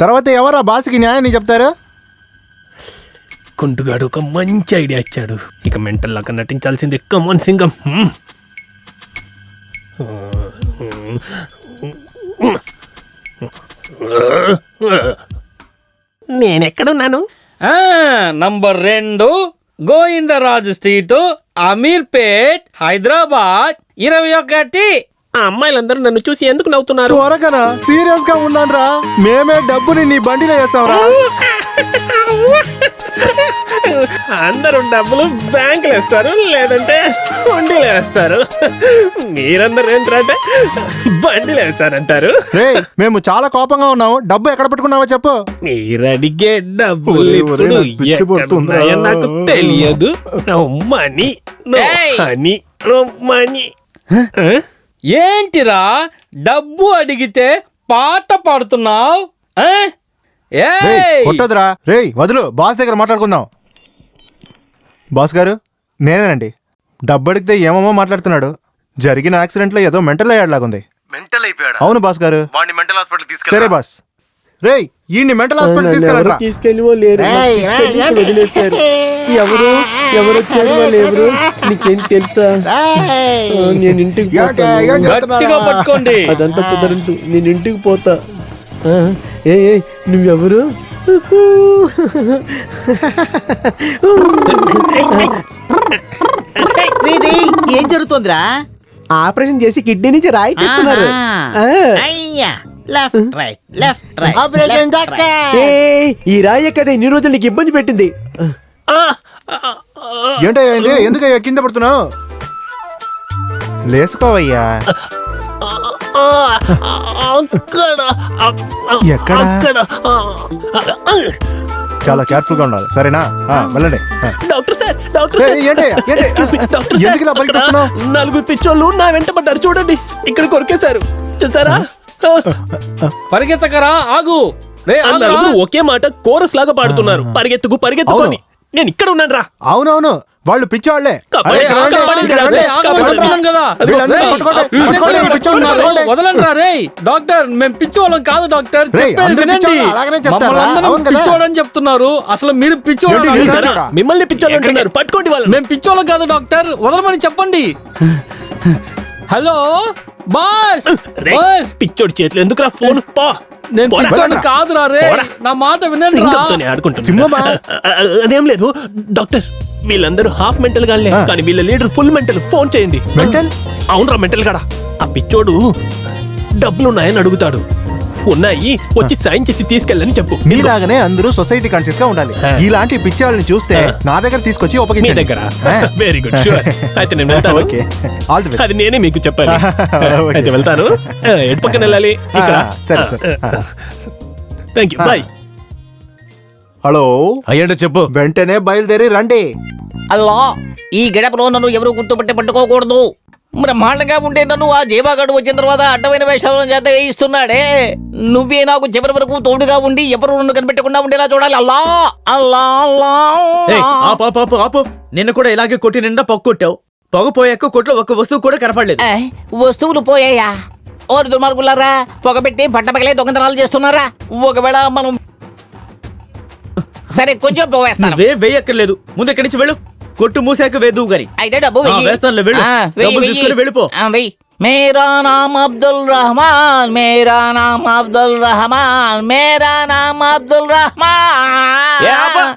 తర్వాత ఎవరా బాస్కి న్యాయాన్ని చెప్తారు? కుంటుగాడు ఒక మంచి ఐడియా ఇచ్చాడు. ఇక మెంటల్ లాగా నటించాల్సింది కమాన్ సింగం. నేనెక్కడున్నాను? Number 2 Govindaraju street, Ameerpet, Hyderabad 21. ఆ అమ్మాయిలందరూ నన్ను చూసి ఎందుకు నవ్వుతున్నారు? త్వరగా సీరియస్ గా ఉన్నాన్రా. మేమే డబ్బుని నీ బండిలో వేసాంరా. అందరూ డబ్బులు బ్యాంకులు వేస్తారు, లేదంటే ఉండిలో వేస్తారు. మీరందరూ ఏంటంటే బండిలో వేస్తారంటారు. మేము చాలా కోపంగా ఉన్నాము. డబ్బు ఎక్కడ పెట్టుకున్నావో చెప్పు. మీరు అడిగే డబ్బులు ఇప్పుడు ఎక్కడున్నాయో నాకు తెలియదు. Money money. ఏంటిరా డబ్బు అడిగితే పాట పాడుతున్నావు? కొట్టదురా రేయ్, వదులు. బాస్ దగ్గర మాట్లాడుకుందాం. బాస్ గారు, నేనేనండి. డబ్బు అడిగితే ఏమేమో మాట్లాడుతున్నాడు. జరిగిన యాక్సిడెంట్ లో ఏదో మెంటల్ అయ్యాడులాగుంది. మెంటల్ అయిపోయాడు? అవును బాస్ గారు. వాడిని మెంటల్ హాస్పిటల్ తీసుకెళ్ళి. సరే బాస్. రేయ్, ఈ మెంటల్ హాస్పిటల్ తీసుకెళ్ళరా. తీసుకెళ్ళివో లేరు, వదిలేశారు. ఎవరు వచ్చారు వాళ్ళు? ఎవరు నీకేం తెలుసా? నేను ఇంటికి గట్టిగా పట్టుకోండి. అదంతా కుదరదు, నేను ఇంటికి పోతా. ఏ నువ్వెవరు? ఏం జరుగుతుందిరా? ఆపరేషన్ చేసి కిడ్నీ నుంచి రాయి తీస్తున్నారు. ఈ రాయి కదా ఇన్ని రోజులు నీకు ఇబ్బంది పెట్టింది. ఏంటయ్యా, ఎందుకయ్యా కింద పడుతున్నావు? లేసుకోవయ్యా. ఎక్కడ? చాలా కేర్ఫుల్ గా ఉండాలి, సరేనా? వెళ్ళండి. Doctor sir, doctor sir. ఎందుకు ఇలా బయటకు వస్తున్నావు? 4 పిచ్చోళ్ళు నా వెంట పడ్డారు, చూడండి. ఇక్కడ కొరికేశారు, చూసారా? పరిగెత్తకరా, ఆగు. ఒకే మాట కోరస్ లాగా పాడుతున్నారు. పరిగెత్తుకు పరిగెత్తుకొని. నేను ఇక్కడ ఉన్నాను రా. అవునవును, వాళ్ళు పిచ్చోళ్లే. వదలండి రే. డాక్టర్, మేము పిచ్చోళ్ళం కాదు డాక్టర్, చెప్పేది వినండి. పిచ్చోడని చెప్తున్నారు, అసలు మీరు పిచ్చోళ్ళు. మిమ్మల్ని పిచ్చోళ్ళు అంటున్నారు, పట్టుకోండి వాళ్ళు. మేము పిచ్చోళ్ళం కాదు డాక్టర్, వదలమని చెప్పండి. Hello boss. పిచ్చోడి చేతులు ఎందుకురా ఫోన్? నేను పిచ్చోడిని కాదురా రే, నా మాట వినండి. అదేం లేదు డాక్టర్, వీళ్ళందరూ హాఫ్ మెంటల్ గానే, కానీ వీళ్ళ లీడర్ ఫుల్ మెంటల్. ఫోన్ చేయండి. మెంటల్? అవునరా, మెంటల్ గాడా. ఆ పిచ్చోడు డబ్బులున్నాయని అడుగుతాడు. ఉన్నాయి, వచ్చి సైన్ చేసి తీసుకెళ్ళని చెప్పు. మీలాగానే అందరూ సొసైటీ కాన్షియస్ గా ఉండాలి. ఇలాంటి పిచ్చి వాళ్ళని చూస్తే నా దగ్గర తీసుకొచ్చి ఉపయోగించండి. దగ్గర వెరీ గుడ్. అయితే నేను వెళ్తాను. అది నేనే మీకు చెప్పాలి. అయితే వెళ్తాను. ఎటు పక్కన వెళ్ళాలి? Thank you, bye. హలో అయ్యండి, చెప్పు. వెంటనే బయలుదేరి రండి. అల్లా, ఈ గడపలో నన్ను ఎవరు గుర్తుపట్టి పట్టుకోకూడదు. బ్రహ్మాండంగా ఉంటే నన్ను ఆ జీవాగాడు వచ్చిన తర్వాత అడ్డమైన వేషాలను చేత వేయిస్తున్నాడే. నువ్వే నాకు చివరి వరకు తోడుగా ఉండి ఎవరు నన్ను కనిపెట్టకుండా ఉండేలా చూడాలి. అల్లా అల్లా అల్లా. ఆపు. నిన్న కూడా ఇలాగే కొట్టి నిండా పొగ కొట్టావు. పొగ పోయాక కొట్లో ఒక వస్తువు కూడా కనపడలేదు. వస్తువులు పోయాయా? ఓరి దుర్మార్గులారా, పొగ పెట్టి పట్టపగలే దొంగతనాలు చేస్తున్నారా? ఒకవేళ మనం సరే కొంచెం పొగ వేస్తాను. వేయక్కర్లేదు, ముందు ఎక్కడి నుంచి వెళ్ళు. కొట్టు మూసాక వేద్దువు గాని. అయితే డబ్బు వేస్తాను, వెళ్ళు. డబ్బులు తీసుకుని వెళ్ళిపో. మేరా నామ్ అబ్దుల్ రహమాన్, మేరా నామ్ అబ్దుల్ రహమాన్, మేరా నామ్ అబ్దుల్ రహమాన్.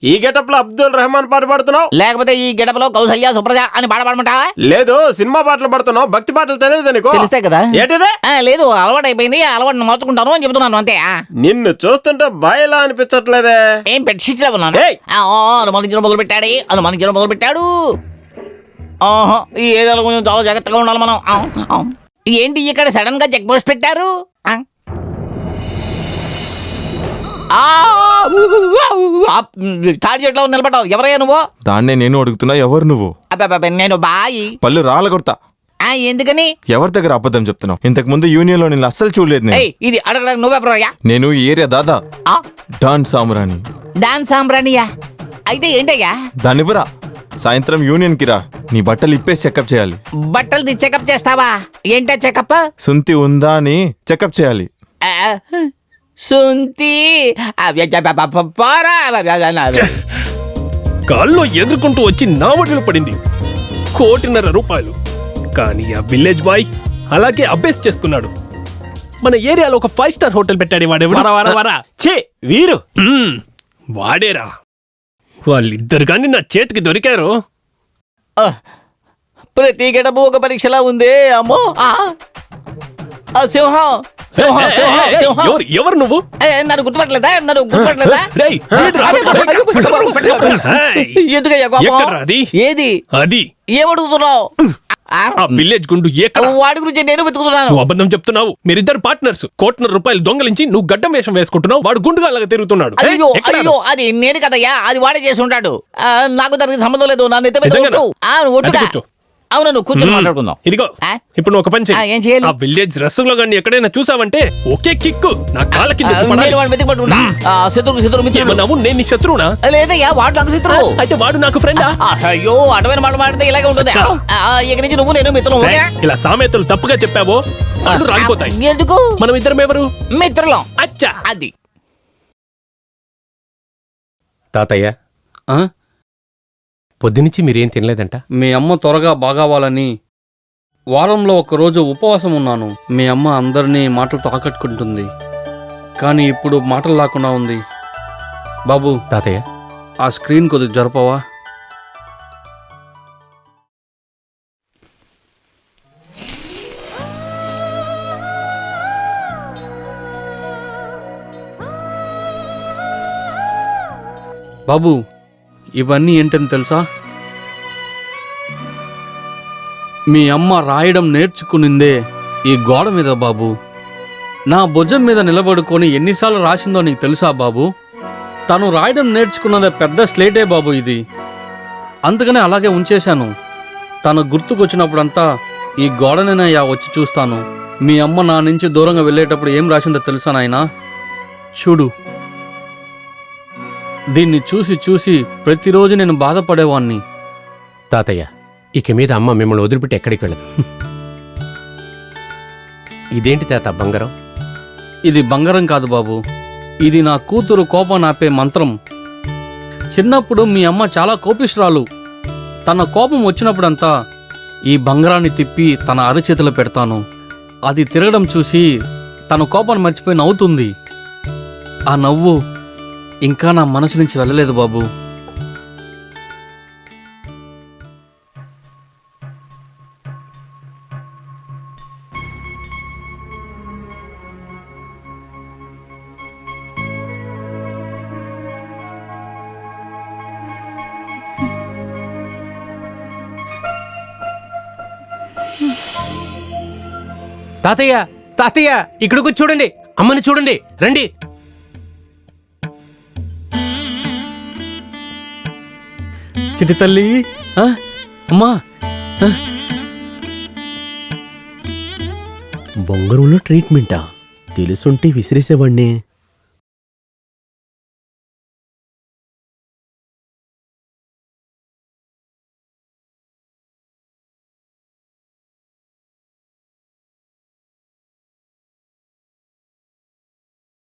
ఈ గెటప్ లో అబ్దుల్ రెహమాన్ పాట పాడుతున్నావు, లేకపోతే ఈ గెటప్ లో కౌసల్య సుప్రజ అని పాట పాడమంటావా? లేదు, సినిమా పాటలు పాడుతున్నావు. భక్తి పాటలు తెలియదు నీకు? తెలిస్తే కదా. ఏంటిదే? లేదు, అలవాటు అయిపోయింది. అలవాటు మార్చుకుంటాను అని చెబుతున్నాను అంతే. నిన్ను చూస్తుంటే బాయిలా అనిపించట్లేదే. ఏం పెట్టి లో ఉన్నాను. అనుమానించడం మొదలు పెట్టాడు. ఈ ఏరియాలో కొంచెం చాలా జాగ్రత్తగా ఉండాలి మనం. ఏంటి ఇక్కడ సడన్ గా చెక్ పోస్ట్ పెట్టారు? తాడి చెట్లో నిలబడ్డావు. ఎవరయ్యా నువ్వు? దాన్నే నేను అడుగుతున్నా, ఎవరు నువ్వు? నేను బాయి. పళ్ళు రాలగొడతా. ఎందుకని? ఎవరి దగ్గర అబద్ధం చెప్తున్నావు? ఇంతకు ముందు యూనియన్ లో నేను అస్సలు చూడలేదు. ఇది అడగడానికి నువ్వెవరయ్యా? నేను ఈ ఏరియా దాదా, డాన్ సామ్రాణి. డాన్ సామ్రాణియా? అయితే ఏంటయ్యా? దానివ్వరా, సాయంత్రం యూనియన్ కి రా. నీ బట్టలు ఇప్పేసి చెకప్ చేయాలి. బట్టలు చెకప్ చేస్తావా? ఏంటో చెకప్? సుంతి ఉందా అని చెకప్ చేయాలి. సుంతి పారా కాల్లో ఎదుర్కొంటూ వచ్చి నా ఒడిలో పడింది. 1.5 కోటి. కానీ ఆ విలేజ్ బాయ్ అలాగే అబ్బేస్ చేసుకున్నాడు. మన ఏరియాలో ఒక 5 స్టార్ హోటల్ పెట్టాడు వాడేవాడు. ఛే వీరు వాడేరా. వాళ్ళిద్దరు కానీ నా చేతికి దొరికారు. ప్రతి గడప ఒక పరీక్షలా ఉంది. అమ్మో సింహం సింహం సింహం సింహం. ఎవరు నువ్వు? నన్ను గుర్తుపట్టలేదా? రేయ్, ఎందుకయ్యా ఎక్కడ్రా అది? ఏది అది ఏమడుగుతున్నావు? ఆ విలేజ్ గుండు ఎక్కడ? వాడి గురించి నేను వెతుకుతున్నాను. నువ్వు అబద్ధం చెప్తున్నావు. మీరిద్దరు పార్ట్నర్స్. 1.5 కోటి దొంగలించి నువ్వు గడ్డం వేషం వేసుకుంటున్నావు. వాడు గుండుగా అలాగా తిరుగుతున్నాడు. అయ్యో అయ్యో, అది నేను కదయ్యా, అది వాడే చేసి ఉంటాడు. నాకు దానికి సంబంధం లేదు. నన్ను నిజంగానా? ఒట్టుగా కూర్చో. అవును, నువ్వు కూర్చొని మాట్లాడుకుందాం. ఇదిగో ఇప్పుడు నువ్వు ఒక పని చెయ్యి. ఏం చేయాలి? ఆ విలేజ్ రస్సులో గాని ఎక్కడైనా చూసావంటే ఒకే కిక్కు నా కాళ్ళ కింద ఎత్తి పడాలి. నేను వాడిని వెతికిపట్టుకుంటా. శత్రువు మిత్రుడు. ఏమన్నావు? నేను నీ శత్రువునా? లేదయ్యా, వాడు నాకు శత్రువు. అయితే వాడు నాకు ఫ్రెండా? అయ్యో, అడవైన మాట మాడితే ఇలాగే ఉంటుంది. ఇక నుంచి నువ్వు నేను మిత్రులు. ఇలా సామెతలు తప్పుగా చెప్పావో అడ్డు రాలిపోతాయి. ఎందుకు? మనం ఇద్దరం ఎవరు? మిత్రులం. అచ్చా. అది తాతయ్య, పొద్దునుంచి మీరేం తినలేదంట. మీ అమ్మ త్వరగా బాగావాలని వారంలో ఒకరోజు ఉపవాసం ఉన్నాను. మీ అమ్మ అందరినీ మాటలతో ఆకట్టుకుంటుంది, కానీ ఇప్పుడు మాటలు లేకుండా ఉంది. బాబు, తాతయ్య, ఆ స్క్రీన్ కొద్దిగా జరపవా? బాబు, ఇవన్నీ ఏంటని తెలుసా? మీ అమ్మ రాయడం నేర్చుకునిందే ఈ గోడ మీద బాబు. నా భుజం మీద నిలబడుకొని ఎన్నిసార్లు రాసిందో నీకు తెలుసా బాబు? తను రాయడం నేర్చుకున్నదే పెద్ద స్లేటే బాబు ఇది. అందుకనే అలాగే ఉంచేశాను. తను గుర్తుకొచ్చినప్పుడంతా ఈ గోడనేనయ్యా వచ్చి చూస్తాను. మీ అమ్మ నా నుంచి దూరంగా వెళ్ళేటప్పుడు ఏం రాసిందో తెలుసా నాయనా? చూడు. దీన్ని చూసి చూసి ప్రతిరోజు నేను బాధపడేవాణ్ణి. తాతయ్య, ఇక మీద అమ్మ మిమ్మల్ని వదిలిపెట్టి ఎక్కడికి వెళ్ళదు. ఇదేంటి తాత బంగారం? ఇది బంగారం కాదు బాబు, ఇది నా కూతురు కోపం ఆపే మంత్రం. చిన్నప్పుడు మీ అమ్మ చాలా కోపిష్ఠురాలు. తన కోపం వచ్చినప్పుడంతా ఈ బంగారాన్ని తిప్పి తన అరచేతిలో పెడతాను. అది తిరగడం చూసి తన కోపాన్ని మర్చిపోయి నవ్వుతుంది. ఆ నవ్వు ఇంకా నా మనసు నుంచి వెళ్ళలేదు బాబు. తాతయ్య, తాతయ్య, ఇక్కడికి చూడండి. అమ్మని చూడండి, రండి. చిటి తల్లి, అమ్మా. బొంగరంలో ట్రీట్మెంటా? తెలుసుంటే విసిరేసేవాడినే.